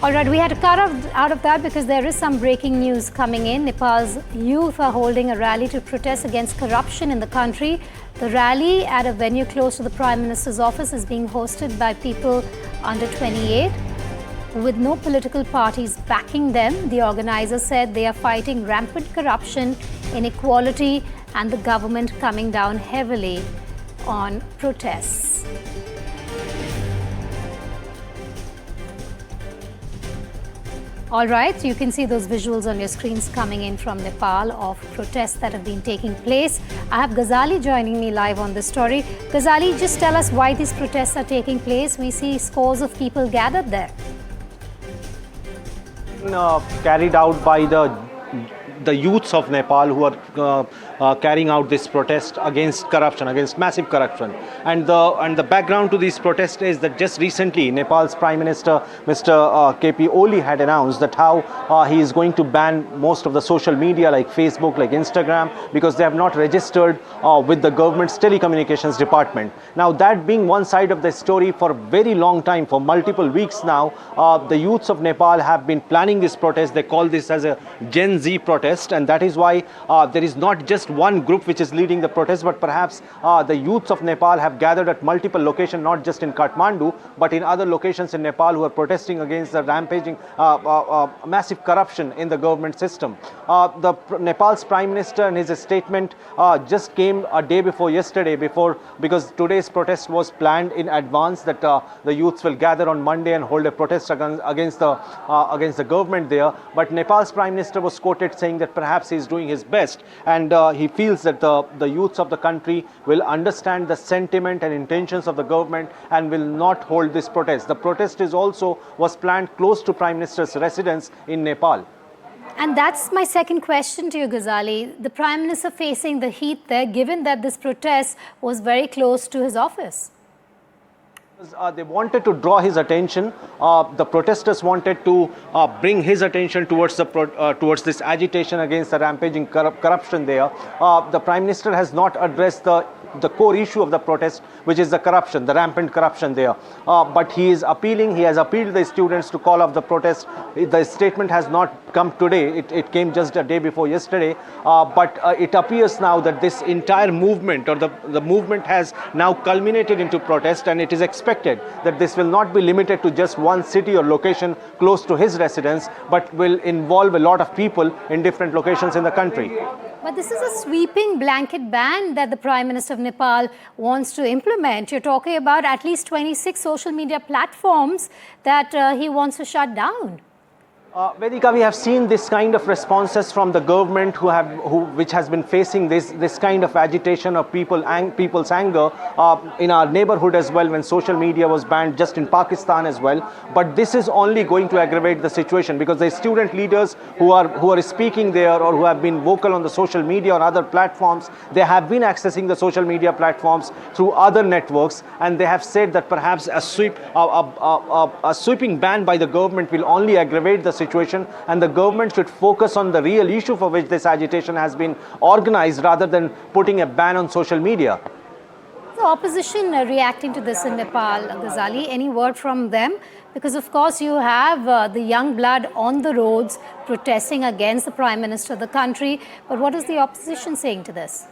All right, we had to cut out of that because there is some breaking news coming in. Nepal's youth are holding a rally to protest against corruption in the country. The rally at a venue close to the Prime Minister's office is being hosted by people under 28. With no political parties backing them, the organizers said they are fighting rampant corruption, inequality, and the government coming down heavily on protests. All right, you can see those visuals on your screens coming in from Nepal of protests that have been taking place. I have Ghazali joining me live on this story. Ghazali, just tell us why these protests are taking place. We see scores of people gathered there. Carried out by the youths of Nepal who are carrying out this protest against corruption, against massive corruption. And the background to this protest is that just recently Nepal's Prime Minister Mr. KP Oli had announced that how he is going to ban most of the social media like Facebook, like Instagram, because they have not registered with the government's telecommunications department. Now, that being one side of the story, for a very long time, for multiple weeks now, the youths of Nepal have been planning this protest. They call this as a Gen Z protest, and that is why there is not just one group which is leading the protest, but perhaps the youths of Nepal have gathered at multiple locations, not just in Kathmandu, but in other locations in Nepal, who are protesting against the rampaging, massive corruption in the government system. Nepal's Prime Minister, in his statement, just came a day before yesterday, because today's protest was planned in advance, that the youths will gather on Monday and hold a protest against the government there. But Nepal's Prime Minister was quoted saying that perhaps he is doing his best, and he feels that the youths of the country will understand the sentiment and intentions of the government and will not hold this protest. The protest was planned close to Prime Minister's residence in Nepal. And that's my second question to you, Ghazali. The Prime Minister facing the heat there, given that this protest was very close to his office. They wanted to draw his attention. The protesters wanted to bring his attention towards this agitation against the rampaging corruption there. The Prime Minister has not addressed the core issue of the protest, which is the corruption, the rampant corruption there. But he has appealed the students to call off the protest. The statement has not come today. It came just a day before yesterday. But it appears now that this entire movement, or the movement, has now culminated into protest, and it is expected that this will not be limited to just one city or location close to his residence, but will involve a lot of people in different locations in the country. But this is a sweeping blanket ban that the Prime Minister of Nepal wants to implement. You're talking about at least 26 social media platforms that he wants to shut down. Vedika, we have seen this kind of responses from the government which has been facing this kind of agitation of people's anger in our neighborhood as well, when social media was banned, just in Pakistan as well. But this is only going to aggravate the situation, because the student leaders who are speaking there, or who have been vocal on the social media or other platforms, they have been accessing the social media platforms through other networks, and they have said that perhaps a sweeping ban by the government will only aggravate the situation, and the government should focus on the real issue for which this agitation has been organized, rather than putting a ban on social media. The opposition reacting to this in Nepal, Ghazali, any word from them? Because of course you have the young blood on the roads protesting against the Prime Minister of the country, but what is the opposition saying to this?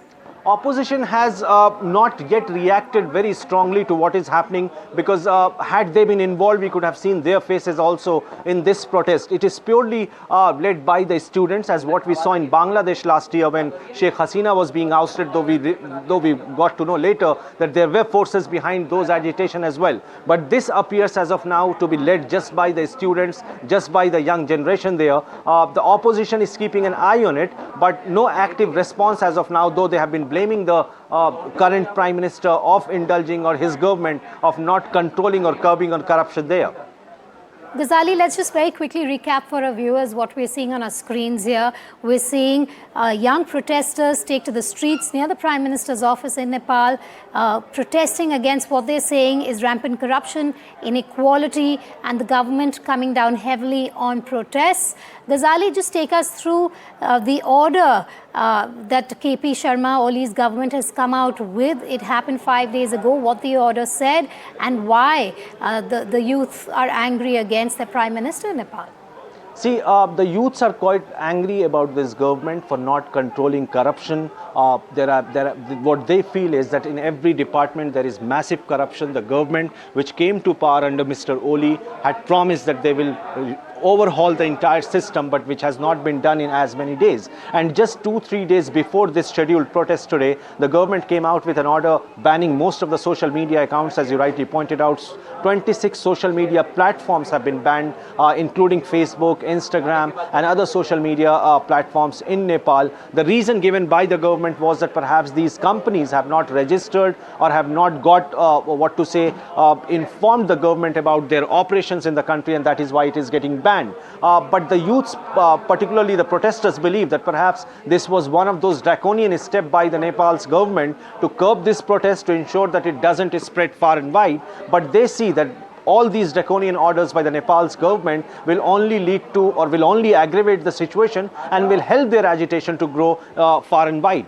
Opposition has not yet reacted very strongly to what is happening, because had they been involved, we could have seen their faces also in this protest. It is purely led by the students, as what we saw in Bangladesh last year when Sheikh Hasina was being ousted, though we got to know later that there were forces behind those agitation as well. But this appears as of now to be led just by the students, just by the young generation there. The opposition is keeping an eye on it, but no active response as of now, though they have been blaming the current Prime Minister of indulging, or his government of not controlling or curbing on corruption there. Ghazali, let's just very quickly recap for our viewers what we're seeing on our screens here. We're seeing young protesters take to the streets near the Prime Minister's office in Nepal, protesting against what they're saying is rampant corruption, inequality, and the government coming down heavily on protests. Ghazali, just take us through the order that KP Sharma Oli's government has come out with. It happened 5 days ago, what the order said, and why the youth are angry against their Prime Minister in Nepal. See, the youths are quite angry about this government for not controlling corruption. What they feel is that in every department there is massive corruption. The government, which came to power under Mr. Oli, had promised that they will overhaul the entire system, but which has not been done in as many days. And just 2-3 days before this scheduled protest today, the government came out with an order banning most of the social media accounts. As you rightly pointed out, 26 social media platforms have been banned, including Facebook, Instagram, and other social media platforms in Nepal. The reason given by the government was that perhaps these companies have not registered or have not got informed the government about their operations in the country, and that is why it is getting banned. But the youths, particularly the protesters, believe that perhaps this was one of those draconian steps by the Nepal's government to curb this protest, to ensure that it doesn't spread far and wide. But they see that all these draconian orders by the Nepal's government will only lead to, or will only aggravate the situation and will help their agitation to grow far and wide.